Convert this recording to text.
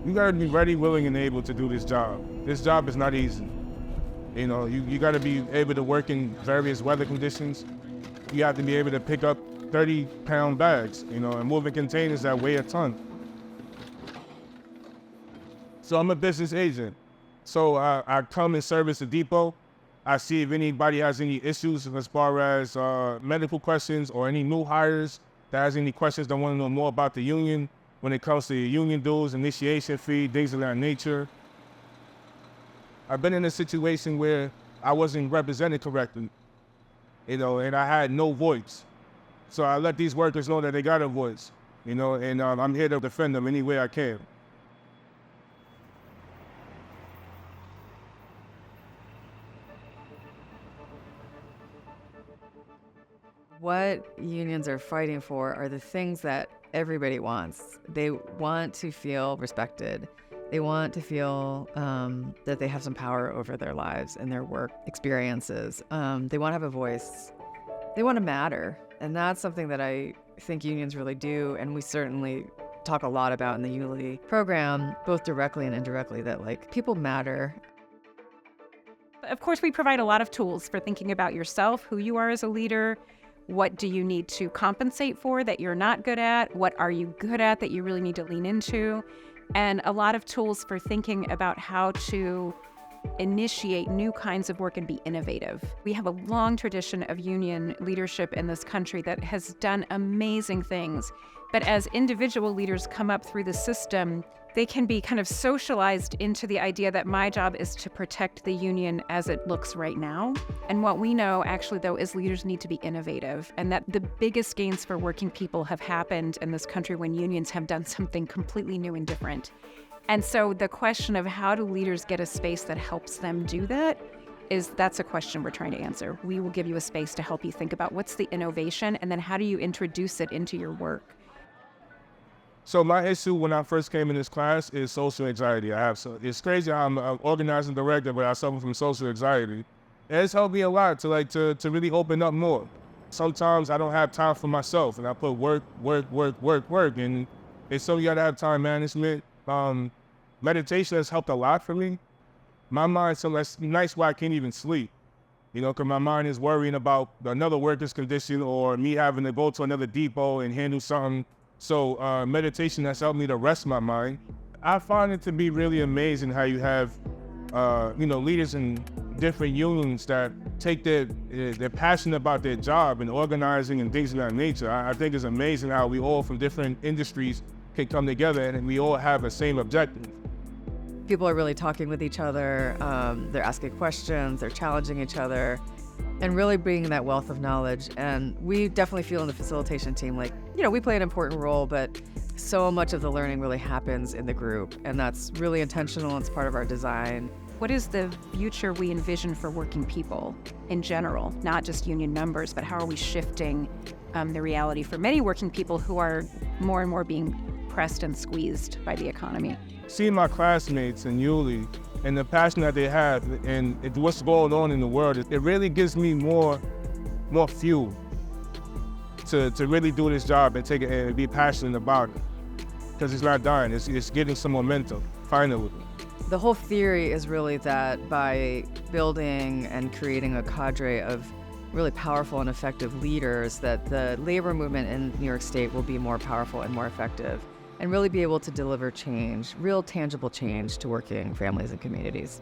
You gotta be ready, willing, and able to do this job. This job is not easy. You know, you gotta be able to work in various weather conditions. You have to be able to pick up 30-pound bags, you know, and moving containers that weigh a ton. So I'm a business agent. So I come and service the depot. I see if anybody has any issues as far as medical questions or any new hires that has any questions that want to know more about the union when it comes to union dues, initiation fee, things of that nature. I've been in a situation where I wasn't represented correctly, you know, and I had no voice. So I let these workers know that they got a voice, you know, and I'm here to defend them any way I can. What unions are fighting for are the things that everybody wants. They want to feel respected. They want to feel that they have some power over their lives and their work experiences. They want to have a voice. They want to matter. And that's something that I think unions really do. And we certainly talk a lot about in the Unity program, both directly and indirectly, that like people matter. Of course, we provide a lot of tools for thinking about yourself, who you are as a leader. What do you need to compensate for that you're not good at? What are you good at that you really need to lean into? And a lot of tools for thinking about how to initiate new kinds of work and be innovative. We have a long tradition of union leadership in this country that has done amazing things. But as individual leaders come up through the system, they can be kind of socialized into the idea that my job is to protect the union as it looks right now. And what we know actually though is leaders need to be innovative, and that the biggest gains for working people have happened in this country when unions have done something completely new and different. And so the question of how do leaders get a space that helps them do that that's a question we're trying to answer. We will give you a space to help you think about what's the innovation and then how do you introduce it into your work. So my issue when I first came in this class is social anxiety. It's crazy how I'm an organizing director, but I suffer from social anxiety. And it's helped me a lot to really open up more. Sometimes I don't have time for myself, and I put work, and it's so you gotta have time management. Meditation has helped a lot for me. My mind, so that's nice why I can't even sleep, you know, because my mind is worrying about another worker's condition or me having to go to another depot and handle something. So meditation has helped me to rest my mind. I find it to be really amazing how you have, leaders in different unions that take they're passionate about their job and organizing and things of that nature. I think it's amazing how we all from different industries can come together and we all have the same objective. People are really talking with each other. They're asking questions. They're challenging each other. And really bringing that wealth of knowledge. And we definitely feel in the facilitation team, like, we play an important role, but so much of the learning really happens in the group. And that's really intentional. It's part of our design. What is the future we envision for working people in general, not just union members, but how are we shifting the reality for many working people who are more and more being pressed and squeezed by the economy? Seeing my classmates in Yulee and the passion that they have and what's going on in the world, it really gives me more fuel to really do this job and take it and be passionate about it. Because it's not dying, it's getting some momentum, finally. The whole theory is really that by building and creating a cadre of really powerful and effective leaders, that the labor movement in New York State will be more powerful and more effective and really be able to deliver change, real tangible change to working families and communities.